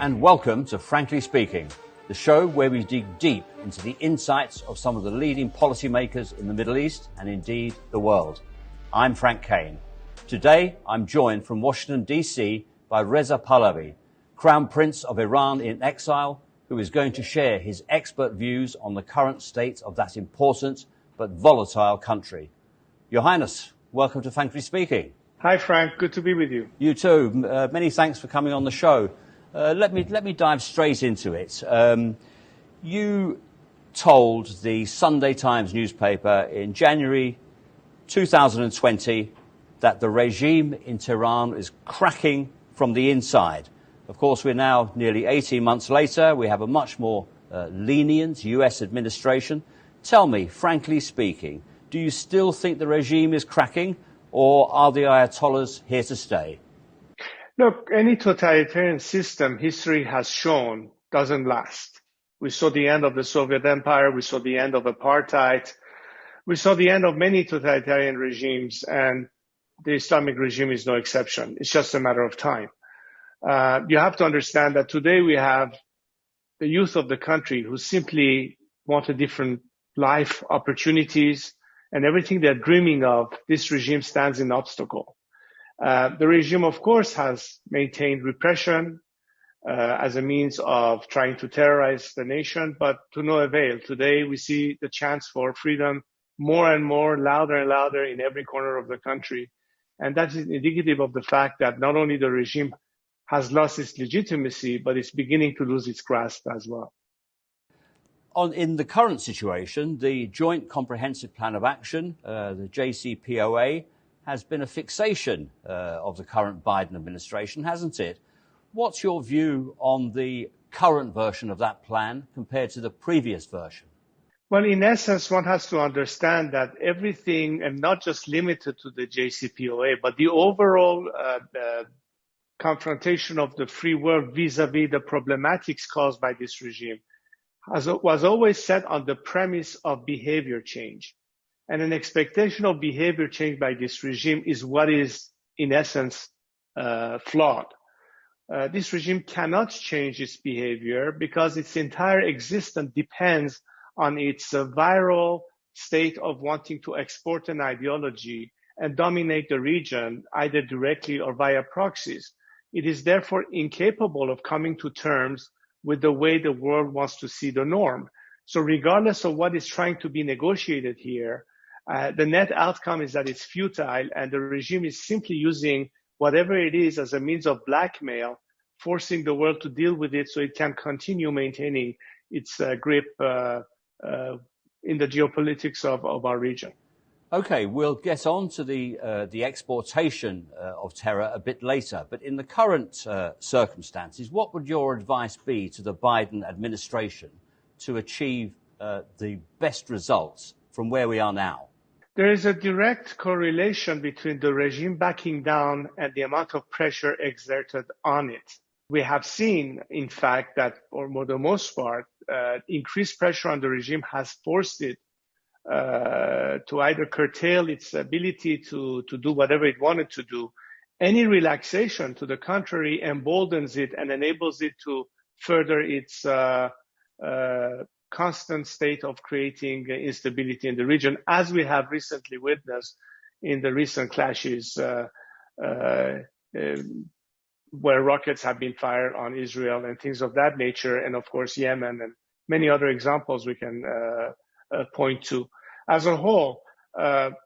and welcome to Frankly Speaking, the show where we dig deep into the insights of some of the leading policymakers in the Middle East and indeed the world. I'm Frank Kane. Today, I'm joined from Washington, D.C. by Rضاپهلوی, Crown Prince of Iran in exile, who is going to share his expert views on the current state of that important but volatile country. Your Highness, welcome to Frankly Speaking. Hi, Frank. Good to be with you. You too. Many thanks for coming on the show. Let me dive straight into it. You told the Sunday Times newspaper in January 2020 that the regime in Tehran is cracking from the inside. Of course, we're now nearly 18 months later. We have a much more lenient US administration. Tell me, frankly speaking, do you still think the regime is cracking, or are the Ayatollahs here to stay? Look, any totalitarian system history has shown doesn't last. We saw the end of the Soviet Empire. We saw the end of apartheid. We saw the end of many totalitarian regimes, and the Islamic regime is no exception. It's just a matter of time. You have to understand that today we have the youth of the country who simply want a different life, opportunities, and everything they're dreaming of. This regime stands in obstacle. The regime, of course, has maintained repression as a means of trying to terrorize the nation, but to no avail. Today, we see the chance for freedom more and more, louder and louder in every corner of the country. And that is indicative of the fact that not only the regime has lost its legitimacy, but it's beginning to lose its grasp as well. In the current situation, the Joint Comprehensive Plan of Action, the JCPOA, has been a fixation of the current Biden administration, hasn't it? What's your view on the current version of that plan compared to the previous version? Well, in essence, one has to understand that everything, and not just limited to the JCPOA, but the overall confrontation of the free world vis-a-vis the problematics caused by this regime was always set on the premise of behavior change. And an expectation of behavior change by this regime is what is, in essence, flawed. This regime cannot change its behavior because its entire existence depends on its viral state of wanting to export an ideology and dominate the region, either directly or via proxies. It is therefore incapable of coming to terms with the way the world wants to see the norm. So regardless of what is trying to be negotiated here, the net outcome is that it's futile, and the regime is simply using whatever it is as a means of blackmail, forcing the world to deal with it so it can continue maintaining its grip in the geopolitics of our region. Okay, we'll get on to the exportation of terror a bit later. But in the current circumstances, what would your advice be to the Biden administration to achieve the best results from where we are now? There is a direct correlation between the regime backing down and the amount of pressure exerted on it. We have seen, in fact, that for the most part, increased pressure on the regime has forced it to either curtail its ability to do whatever it wanted to do. Any relaxation, to the contrary, emboldens it and enables it to further its constant state of creating instability in the region, as we have recently witnessed in the recent clashes where rockets have been fired on Israel and things of that nature, and of course Yemen and many other examples we can point to. As a whole,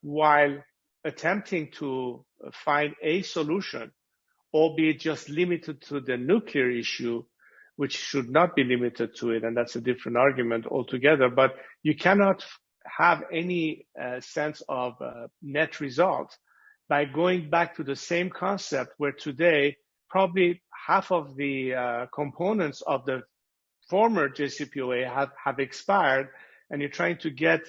while attempting to find a solution, albeit just limited to the nuclear issue, which should not be limited to it, and that's a different argument altogether, but you cannot have any sense of net result by going back to the same concept where today probably half of the components of the former JCPOA have expired, and you're trying to get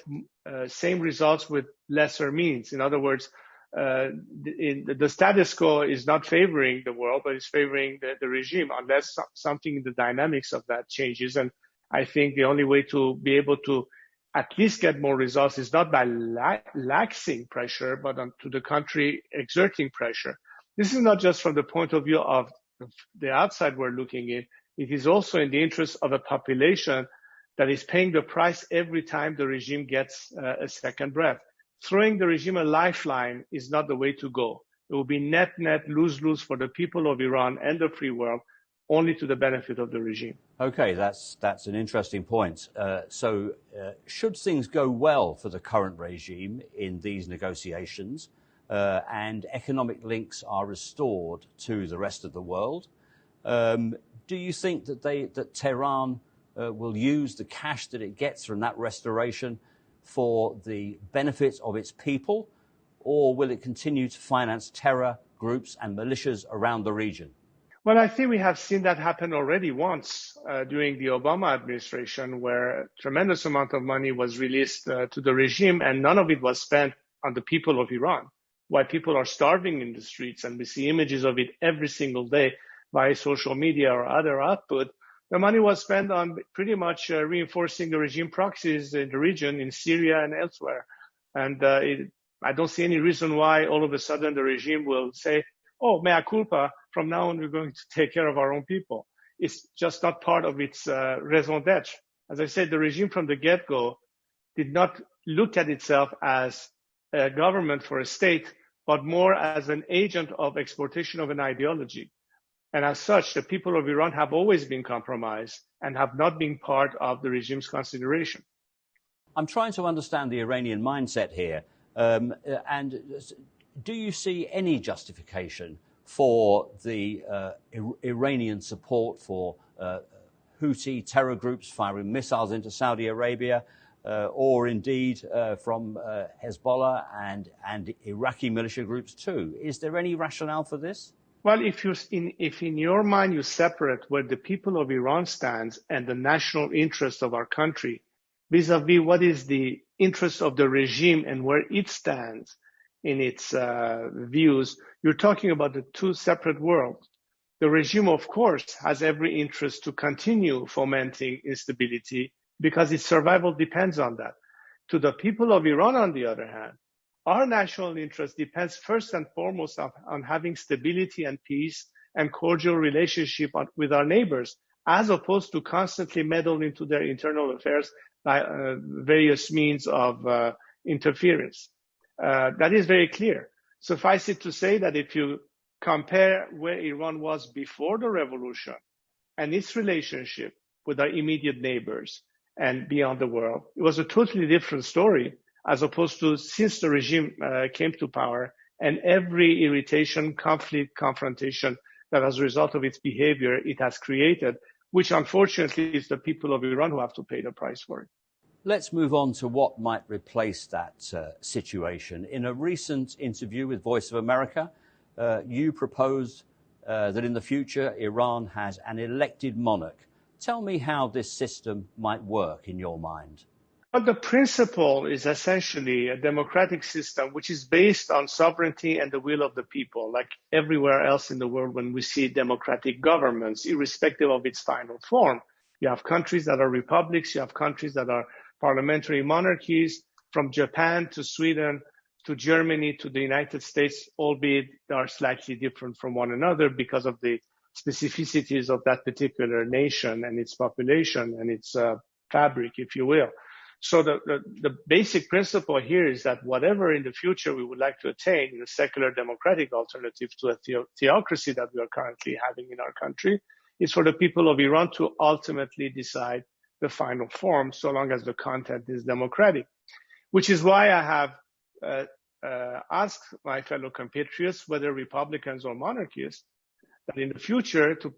same results with lesser means. In other words, the status quo is not favoring the world, but it's favoring the regime, unless something in the dynamics of that changes. And I think the only way to be able to at least get more results is not by laxing pressure, but to the contrary, exerting pressure. This is not just from the point of view of the outside we're looking in. it is also in the interest of a population that is paying the price every time the regime gets a second breath. Throwing the regime a lifeline is not the way to go. It will be net, lose-lose for the people of Iran and the free world, only to the benefit of the regime. Okay, that's an interesting point. So should things go well for the current regime in these negotiations and economic links are restored to the rest of the world, do you think that Tehran will use the cash that it gets from that restoration for the benefit of its people, or will it continue to finance terror groups and militias around the region? Well, I think we have seen that happen already once during the Obama administration, where a tremendous amount of money was released to the regime, and none of it was spent on the people of Iran. While people are starving in the streets, and we see images of it every single day via social media or other output, the money was spent on pretty much reinforcing the regime proxies in the region, in Syria and elsewhere. And I don't see any reason why all of a sudden the regime will say, oh, mea culpa, from now on we're going to take care of our own people. It's just not part of its raison d'etre. As I said, the regime from the get-go did not look at itself as a government for a state, but more as an agent of exportation of an ideology. And as such, the people of Iran have always been compromised and have not been part of the regime's consideration. I'm trying to understand the Iranian mindset here. And do you see any justification for the Iranian support for Houthi terror groups firing missiles into Saudi Arabia, or indeed from Hezbollah and Iraqi militia groups too? Is there any rationale for this? Well, if in your mind you separate where the people of Iran stands and the national interest of our country vis-a-vis what is the interest of the regime and where it stands in its views, you're talking about the two separate worlds. The regime, of course, has every interest to continue fomenting instability because its survival depends on that. To the people of Iran, on the other hand, our national interest depends first and foremost on having stability and peace and cordial relationship with our neighbors, as opposed to constantly meddling into their internal affairs by various means of interference. That is very clear. Suffice it to say that if you compare where Iran was before the revolution and its relationship with our immediate neighbors and beyond the world, it was a totally different story, as opposed to since the regime came to power and every irritation, conflict, confrontation that as a result of its behavior it has created, which unfortunately is the people of Iran who have to pay the price for it. Let's move on to what might replace that situation. In a recent interview with Voice of America, you proposed that in the future Iran has an elected monarch. Tell me how this system might work in your mind. But the principle is essentially a democratic system which is based on sovereignty and the will of the people, like everywhere else in the world when we see democratic governments, irrespective of its final form. You have countries that are republics, you have countries that are parliamentary monarchies, from Japan to Sweden to Germany to the United States, albeit they are slightly different from one another because of the specificities of that particular nation and its population and its fabric, if you will. So the basic principle here is that whatever in the future we would like to attain in a secular democratic alternative to a theocracy that we are currently having in our country is for the people of Iran to ultimately decide the final form, so long as the content is democratic. Which is why I have asked my fellow compatriots, whether Republicans or monarchists, that in the future to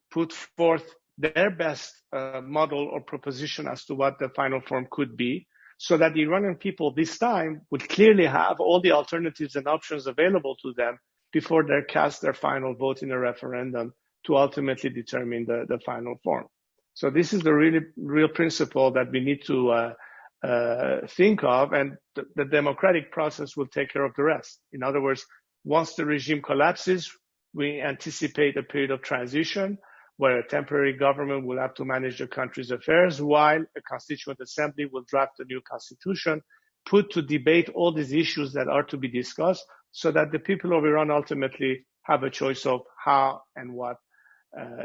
put forth their best model or proposition as to what the final form could be, so that the Iranian people this time would clearly have all the alternatives and options available to them before they cast their final vote in a referendum to ultimately determine the final form. So this is the real principle that we need to think of, and the democratic process will take care of the rest. In other words, once the regime collapses, we anticipate a period of transition where a temporary government will have to manage the country's affairs while a constituent assembly will draft a new constitution, put to debate all these issues that are to be discussed so that the people of Iran ultimately have a choice of how and what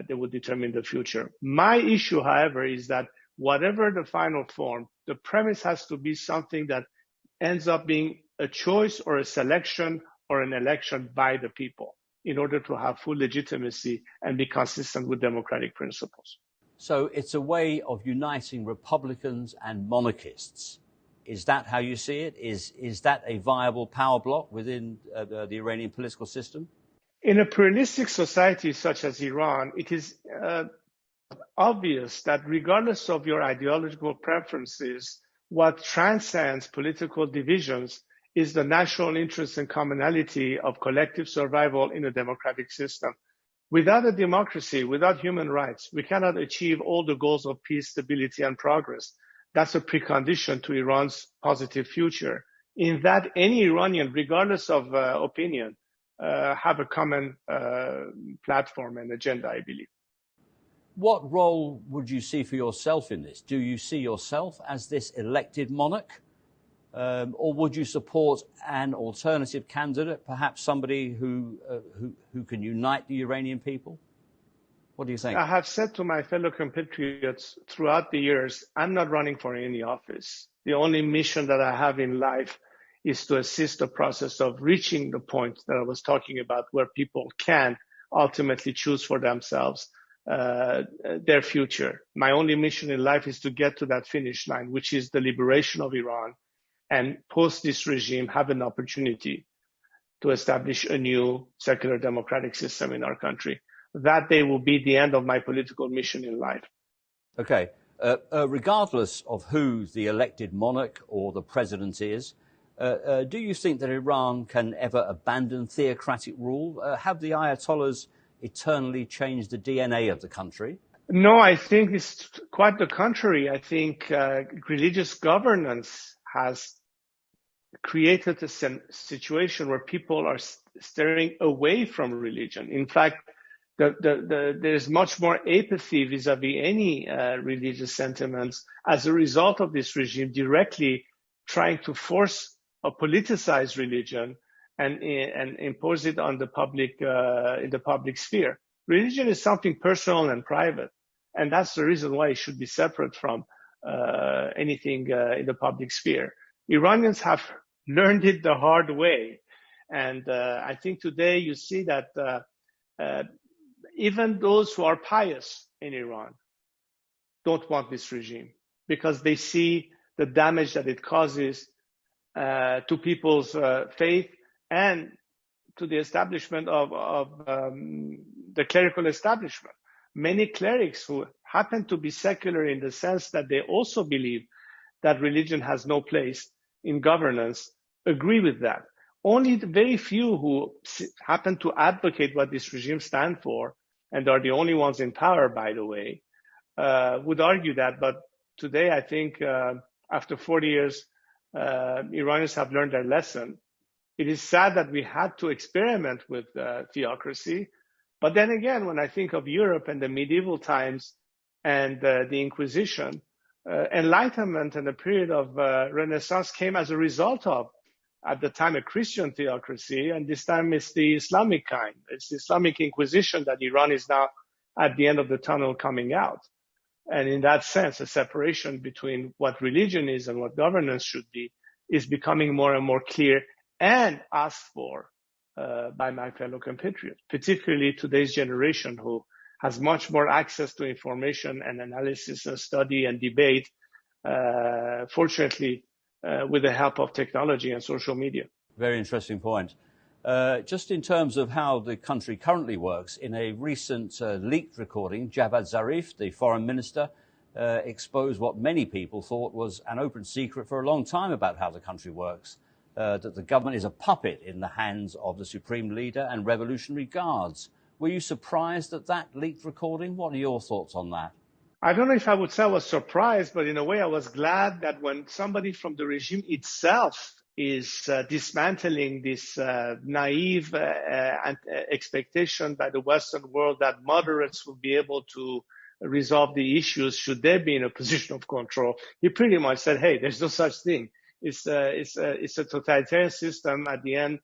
they will determine the future. My issue, however, is that whatever the final form, the premise has to be something that ends up being a choice or a selection or an election by the people in order to have full legitimacy and be consistent with democratic principles. So it's a way of uniting Republicans and monarchists. Is that how you see it? Is that a viable power bloc within the Iranian political system? In a pluralistic society such as Iran, it is obvious that regardless of your ideological preferences, what transcends political divisions is the national interest and commonality of collective survival in a democratic system. Without a democracy, without human rights, we cannot achieve all the goals of peace, stability, and progress. That's a precondition to Iran's positive future. In that, any Iranian, regardless of opinion, have a common platform and agenda, I believe. What role would you see for yourself in this? Do you see yourself as this elected monarch? Or would you support an alternative candidate, perhaps somebody who can unite the Iranian people? What do you think? I have said to my fellow compatriots throughout the years, I'm not running for any office. The only mission that I have in life is to assist the process of reaching the point that I was talking about, where people can ultimately choose for themselves their future. My only mission in life is to get to that finish line, which is the liberation of Iran, and post this regime have an opportunity to establish a new secular democratic system in our country. That day will be the end of my political mission in life. Okay. Regardless of who the elected monarch or the president is, do you think that Iran can ever abandon theocratic rule? Have the Ayatollahs eternally changed the DNA of the country? No, I think it's quite the contrary. I think religious governance has created a situation where people are steering away from religion. In fact, there's much more apathy vis-a-vis any religious sentiments as a result of this regime directly trying to force or politicize religion and impose it on the public in the public sphere. Religion is something personal and private, and that's the reason why it should be separate from anything in the public sphere. Iranians have learned it the hard way, and I think today you see that even those who are pious in Iran don't want this regime because they see the damage that it causes to people's faith and to the establishment of the clerical establishment. Many clerics who happen to be secular in the sense that they also believe that religion has no place in governance agree with that. Only the very few who happen to advocate what this regime stands for, and are the only ones in power, by the way, would argue that. But today, I think after 40 years, Iranians have learned their lesson. It is sad that we had to experiment with theocracy. But then again, when I think of Europe and the medieval times and the Inquisition, Enlightenment and the period of Renaissance came as a result of, at the time, a Christian theocracy, and this time it's the Islamic kind. It's the Islamic Inquisition that Iran is now at the end of the tunnel coming out. And in that sense, a separation between what religion is and what governance should be is becoming more and more clear and asked for by my fellow compatriots, particularly today's generation who has much more access to information and analysis and study and debate, fortunately, with the help of technology and social media. Very interesting point. Just in terms of how the country currently works, in a recent leaked recording, Javad Zarif, the foreign minister, exposed what many people thought was an open secret for a long time about how the country works, that the government is a puppet in the hands of the supreme leader and revolutionary guards. Were you surprised at that leaked recording? What are your thoughts on that? I don't know if I would say I was surprised, but in a way I was glad that when somebody from the regime itself is dismantling this naive expectation by the Western world that moderates will be able to resolve the issues should they be in a position of control, he pretty much said, hey, there's no such thing. It's a totalitarian system at the end,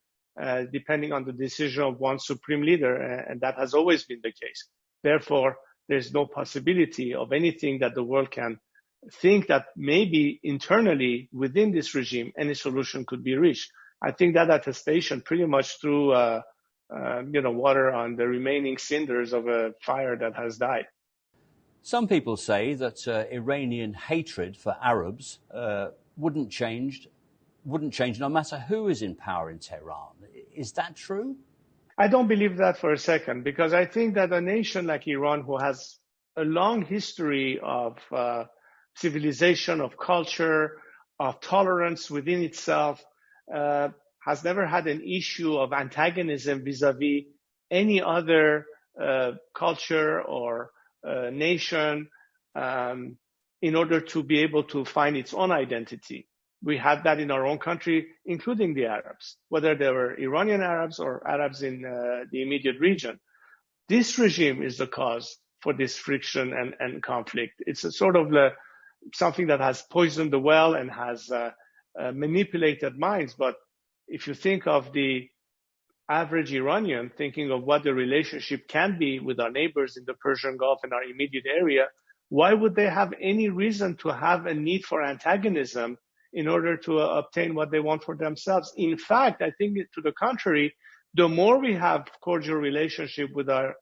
depending on the decision of one supreme leader, and that has always been the case. Therefore, there's no possibility of anything that the world can think that maybe internally within this regime, any solution could be reached. I think that attestation pretty much threw water on the remaining cinders of a fire that has died. Some people say that Iranian hatred for Arabs wouldn't change no matter who is in power in Tehran. Is that true? I don't believe that for a second, because I think that a nation like Iran, who has a long history of civilization, of culture, of tolerance within itself, has never had an issue of antagonism vis-a-vis any other culture or nation in order to be able to find its own identity. We had that in our own country, including the Arabs, whether they were Iranian Arabs or Arabs in the immediate region. This regime is the cause for this friction and conflict. It's a sort of something that has poisoned the well and has manipulated minds. But if you think of the average Iranian thinking of what the relationship can be with our neighbors in the Persian Gulf and our immediate area, why would they have any reason to have a need for antagonism in order to obtain what they want for themselves? In fact, I think to the contrary, the more we have cordial relationship with our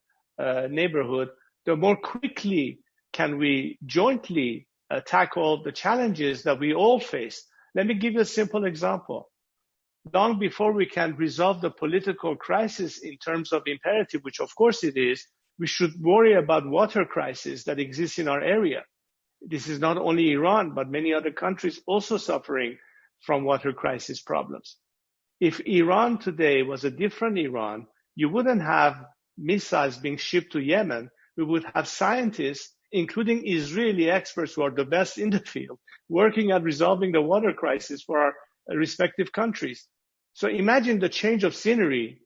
neighborhood, the more quickly can we jointly tackle the challenges that we all face. Let me give you a simple example. Long before we can resolve the political crisis in terms of imperative, which of course it is, we should worry about water crisis that exists in our area. This is not only Iran, but many other countries also suffering from water crisis problems. If Iran today was a different Iran, you wouldn't have missiles being shipped to Yemen. We would have scientists, including Israeli experts who are the best in the field, working at resolving the water crisis for our respective countries. So imagine the change of scenery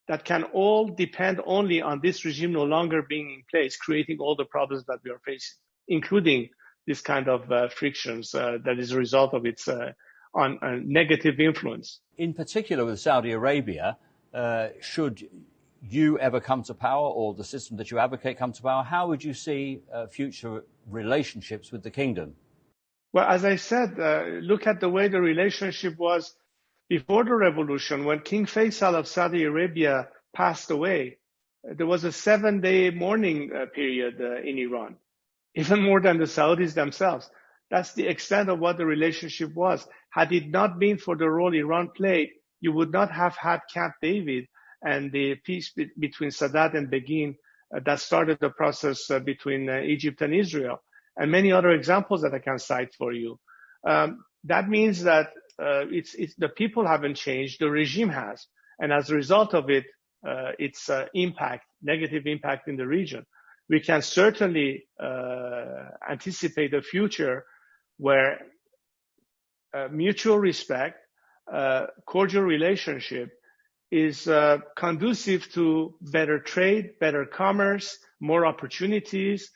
that can all depend only on this regime no longer being in place, creating all the problems that we are facing, including this kind of frictions that is a result of its negative influence. In particular with Saudi Arabia, should you ever come to power or the system that you advocate come to power, how would you see future relationships with the kingdom? Well, as I said, look at the way the relationship was before the revolution. When King Faisal of Saudi Arabia passed away, there was a 7-day mourning period in Iran, even more than the Saudis themselves. That's the extent of what the relationship was. Had it not been for the role Iran played, you would not have had Camp David and the peace between Sadat and Begin that started the process between Egypt and Israel, and many other examples that I can cite for you. That means that the people haven't changed, the regime has. And as a result of it, its negative impact in the region. We can certainly anticipate a future where mutual respect, cordial relationship is conducive to better trade, better commerce, more opportunities,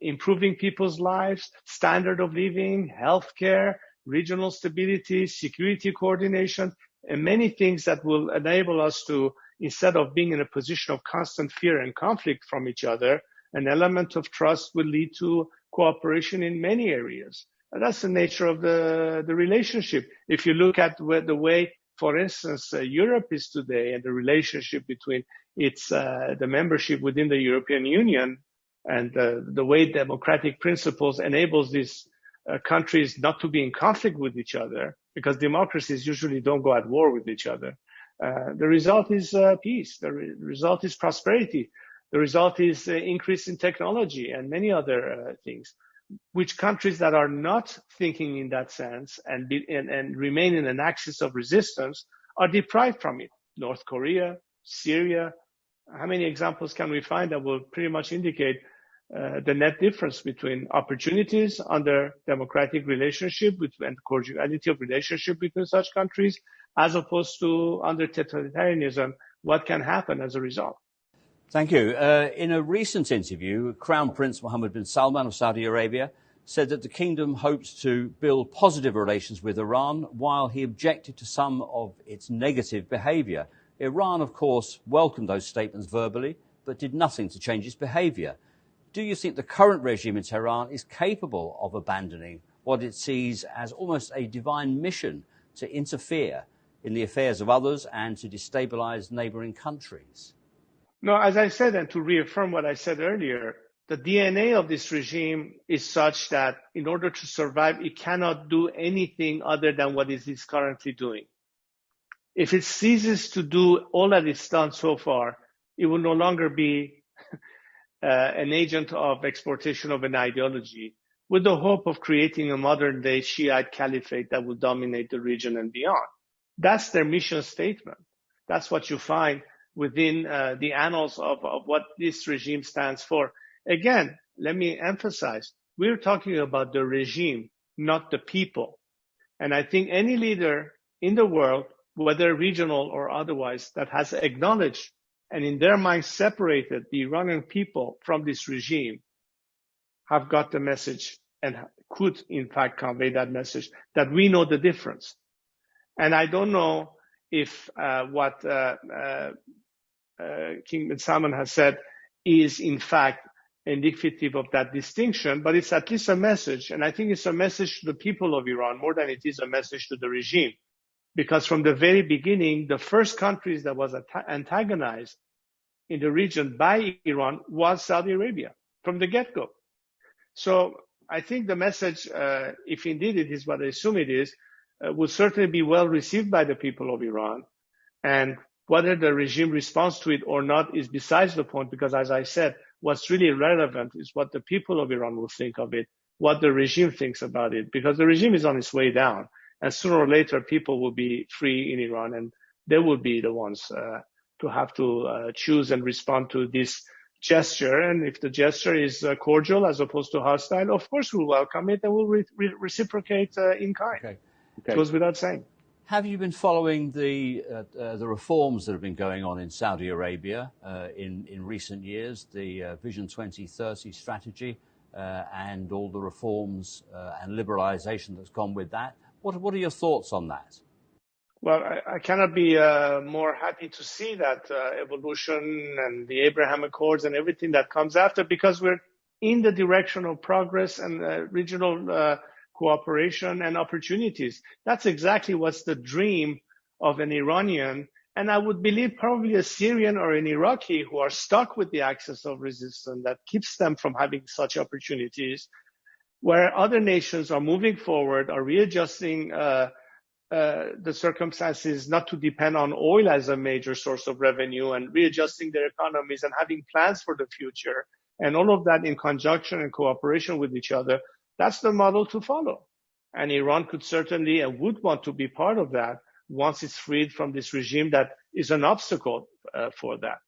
improving people's lives, standard of living, healthcare, regional stability, security coordination, and many things that will enable us to, instead of being in a position of constant fear and conflict from each other, an element of trust will lead to cooperation in many areas. And that's the nature of the relationship. If you look at the way, for instance, Europe is today and the relationship between the membership within the European Union and the way democratic principles enables these countries not to be in conflict with each other, because democracies usually don't go at war with each other. The result is peace. The result is prosperity. The result is increase in technology and many other things, which countries that are not thinking in that sense and remain in an axis of resistance are deprived from it. North Korea, Syria. How many examples can we find that will pretty much indicate the net difference between opportunities under democratic relationship and cordiality of relationship between such countries, as opposed to under totalitarianism, what can happen as a result? Thank you. In a recent interview, Crown Prince Mohammed bin Salman of Saudi Arabia said that the kingdom hopes to build positive relations with Iran, while he objected to some of its negative behavior. Iran, of course, welcomed those statements verbally, but did nothing to change its behavior. Do you think the current regime in Tehran is capable of abandoning what it sees as almost a divine mission to interfere in the affairs of others and to destabilize neighboring countries? No, as I said, and to reaffirm what I said earlier, the DNA of this regime is such that in order to survive, it cannot do anything other than what it is currently doing. If it ceases to do all that it's done so far, it will no longer be an agent of exportation of an ideology with the hope of creating a modern-day Shiite caliphate that will dominate the region and beyond. That's their mission statement. That's what you find within the annals of what this regime stands for. Again, let me emphasize, we're talking about the regime, not the people. And I think any leader in the world, whether regional or otherwise, that has acknowledged and in their minds separated the Iranian people from this regime have got the message and could in fact convey that message that we know the difference. And I don't know if what King Salman has said is in fact indicative of that distinction, but it's at least a message. And I think it's a message to the people of Iran more than it is a message to the regime. Because from the very beginning, the first countries that was antagonized in the region by Iran was Saudi Arabia from the get-go. So I think the message, if indeed it is what I assume it is, will certainly be well received by the people of Iran. And whether the regime responds to it or not is besides the point, because as I said, what's really relevant is what the people of Iran will think of it, what the regime thinks about it, because the regime is on its way down. And sooner or later, people will be free in Iran, and they will be the ones to have to choose and respond to this gesture. And if the gesture is cordial as opposed to hostile, of course we'll welcome it and we'll reciprocate in kind. Okay. It goes without saying. Have you been following the reforms that have been going on in Saudi Arabia in recent years, the Vision 2030 strategy and all the reforms and liberalization that's gone with that? What are your thoughts on that? Well, I cannot be more happy to see that evolution and the Abraham Accords and everything that comes after, because we're in the direction of progress and regional cooperation and opportunities. That's exactly what's the dream of an Iranian, and I would believe probably a Syrian or an Iraqi who are stuck with the axis of resistance that keeps them from having such opportunities, where other nations are moving forward, are readjusting the circumstances not to depend on oil as a major source of revenue and readjusting their economies and having plans for the future. And all of that in conjunction and cooperation with each other, that's the model to follow. And Iran could certainly and would want to be part of that once it's freed from this regime that is an obstacle for that.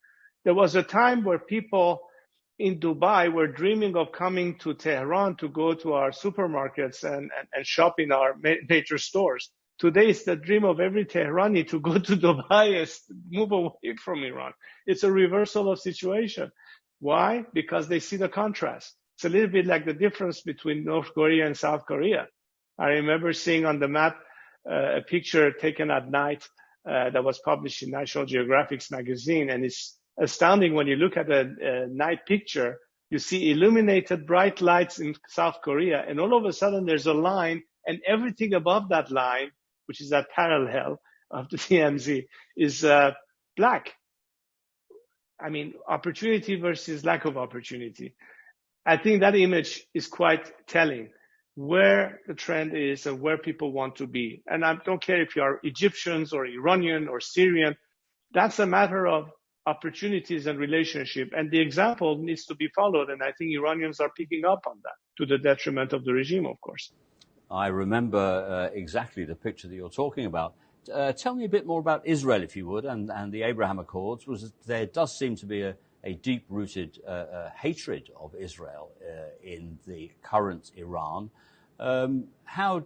There was a time where people in Dubai were dreaming of coming to Tehran to go to our supermarkets and shop in our major stores. Today, it's the dream of every Tehrani to go to Dubai and move away from Iran. It's a reversal of situation. Why? Because they see the contrast. It's a little bit like the difference between North Korea and South Korea. I remember seeing on the map a picture taken at night that was published in National Geographic's magazine, and it's astounding when you look at a night picture. You see illuminated bright lights in South Korea, and all of a sudden there's a line, and everything above that line, which is that parallel of the TMZ, is black. I mean, opportunity versus lack of opportunity. I think that image is quite telling where the trend is and where people want to be. And I don't care if you are Egyptians or Iranian or Syrian. That's a matter of opportunities and relationship. And the example needs to be followed. And I think Iranians are picking up on that, to the detriment of the regime, of course. I remember exactly the picture that you're talking about. Tell me a bit more about Israel, if you would, and the Abraham Accords. There does seem to be a deep-rooted hatred of Israel in the current Iran. How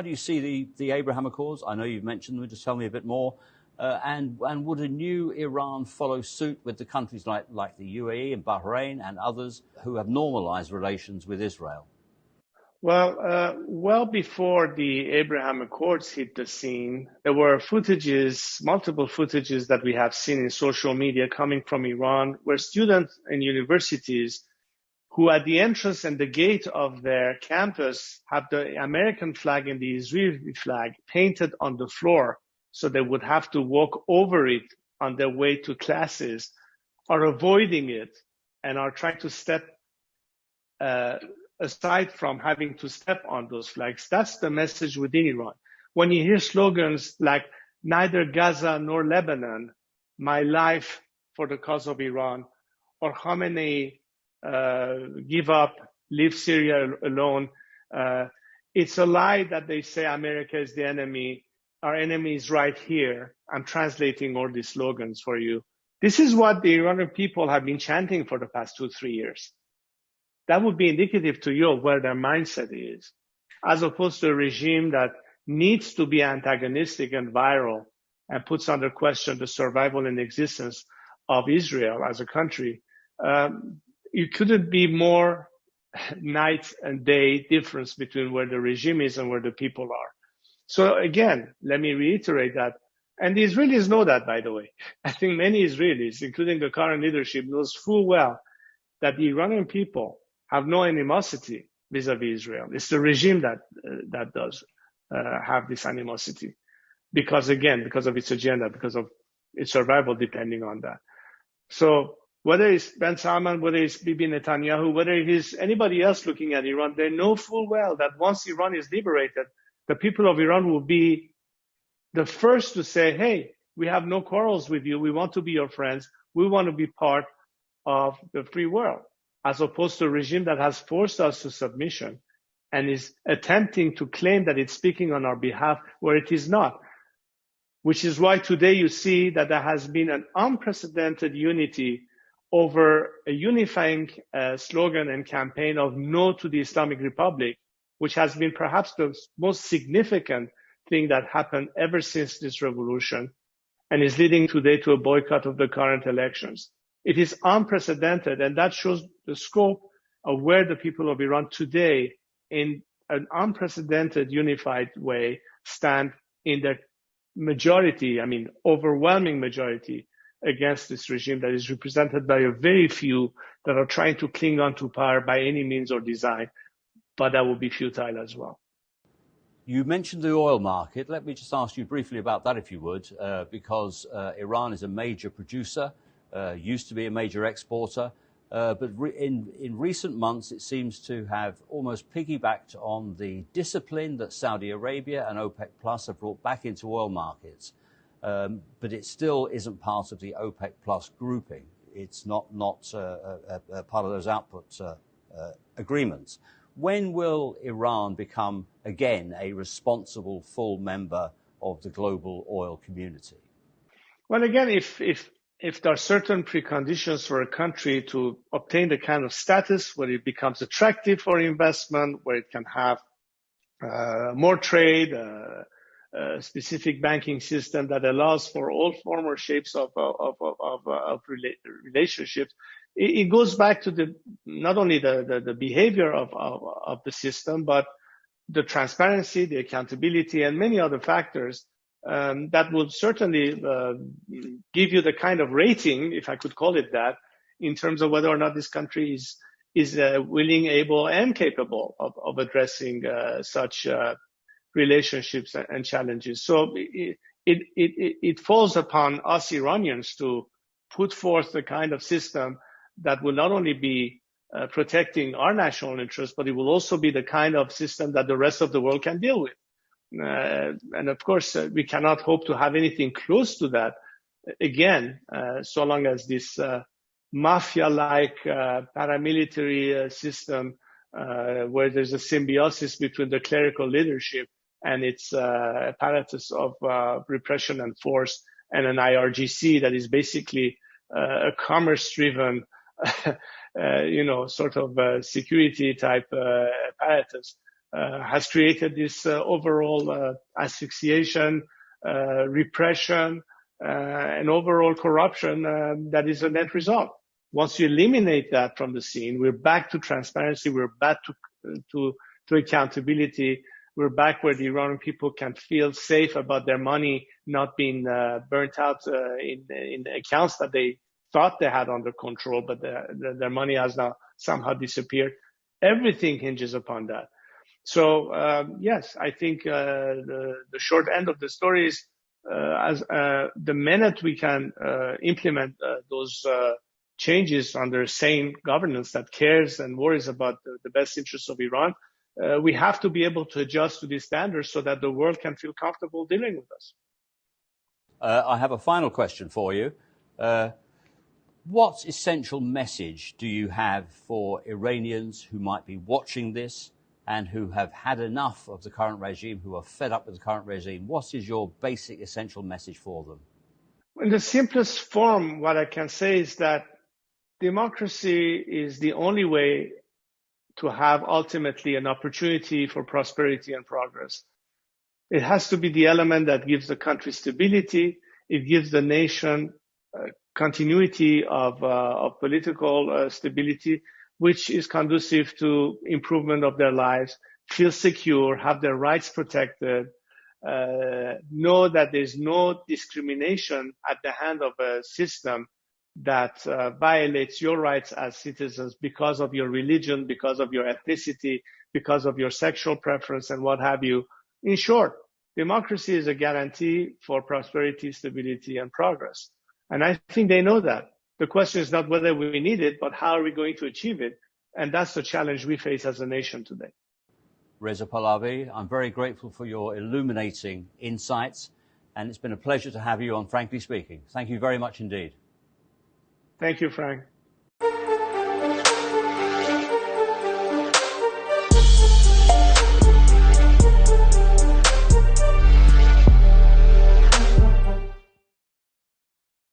do you see the Abraham Accords? I know you've mentioned them. Just tell me a bit more. And would a new Iran follow suit with the countries like the UAE and Bahrain and others who have normalized relations with Israel? Well before the Abraham Accords hit the scene, there were multiple footages that we have seen in social media coming from Iran, where students in universities who at the entrance and the gate of their campus have the American flag and the Israeli flag painted on the floor, so they would have to walk over it on their way to classes, are avoiding it and are trying to step aside from having to step on those flags. That's the message within Iran. When you hear slogans like neither Gaza nor Lebanon, my life for the cause of Iran, or Khamenei, give up, leave Syria alone, it's a lie that they say America is the enemy. Our enemy is right here. I'm translating all these slogans for you. This is what the Iranian people have been chanting for the past 2-3 years. That would be indicative to you of where their mindset is, as opposed to a regime that needs to be antagonistic and viral and puts under question the survival and existence of Israel as a country. It couldn't be more night and day difference between where the regime is and where the people are. So again, let me reiterate that. And the Israelis know that, by the way. I think many Israelis, including the current leadership, knows full well that the Iranian people have no animosity vis-a-vis Israel. It's the regime that does have this animosity, because of its agenda, because of its survival depending on that. So whether it's Ben Salman, whether it's Bibi Netanyahu, whether it is anybody else looking at Iran, they know full well that once Iran is liberated, the people of Iran will be the first to say, hey, we have no quarrels with you. We want to be your friends. We want to be part of the free world, as opposed to a regime that has forced us to submission and is attempting to claim that it's speaking on our behalf where it is not. Which is why today you see that there has been an unprecedented unity over a unifying slogan and campaign of no to the Islamic Republic, which has been perhaps the most significant thing that happened ever since this revolution, and is leading today to a boycott of the current elections. It is unprecedented, and that shows the scope of where the people of Iran today, in an unprecedented unified way, stand in their majority, overwhelming majority, against this regime that is represented by a very few that are trying to cling on to power by any means or design, but that will be futile as well. You mentioned the oil market. Let me just ask you briefly about that, if you would, because Iran is a major producer, used to be a major exporter, but in recent months it seems to have almost piggybacked on the discipline that Saudi Arabia and OPEC Plus have brought back into oil markets. But it still isn't part of the OPEC Plus grouping. It's not a part of those output agreements. When will Iran become, again, a responsible full member of the global oil community? Well, again, if there are certain preconditions for a country to obtain the kind of status where it becomes attractive for investment, where it can have more trade, a specific banking system that allows for all former shapes of relationships, it goes back to not only the behavior of the system, but the transparency, the accountability, and many other factors that will certainly give you the kind of rating, if I could call it that, in terms of whether or not this country is willing, able, and capable of addressing such relationships and challenges. So it falls upon us Iranians to put forth the kind of system that will not only be protecting our national interests, but it will also be the kind of system that the rest of the world can deal with. And of course, we cannot hope to have anything close to that again, so long as this mafia-like paramilitary system where there's a symbiosis between the clerical leadership and its apparatus of repression and force, and an IRGC that is basically a commerce-driven, sort of security type apparatus, has created this overall asphyxiation, repression, and overall corruption that is a net result. Once you eliminate that from the scene, we're back to transparency. We're back to to accountability. We're back where the Iranian people can feel safe about their money not being burnt out in accounts that they thought they had under control, but their money has now somehow disappeared. Everything hinges upon that. So yes, I think the short end of the story is as the minute we can implement those changes under sane governance that cares and worries about the best interests of Iran, we have to be able to adjust to these standards so that the world can feel comfortable dealing with us. I have a final question for you. What essential message do you have for Iranians who might be watching this and who have had enough of the current regime, who are fed up with the current regime? What is your basic essential message for them? In the simplest form, what I can say is that democracy is the only way to have ultimately an opportunity for prosperity and progress. It has to be the element that gives the country stability. It gives the nation continuity of political stability, which is conducive to improvement of their lives, feel secure, have their rights protected, know that there's no discrimination at the hand of a system that violates your rights as citizens because of your religion, because of your ethnicity, because of your sexual preference and what have you. In short, democracy is a guarantee for prosperity, stability, and progress. And I think they know that. The question is not whether we need it, but how are we going to achieve it? And that's the challenge we face as a nation today. Rضاپهلوی, I'm very grateful for your illuminating insights, and it's been a pleasure to have you on Frankly Speaking. Thank you very much indeed. Thank you, Frank.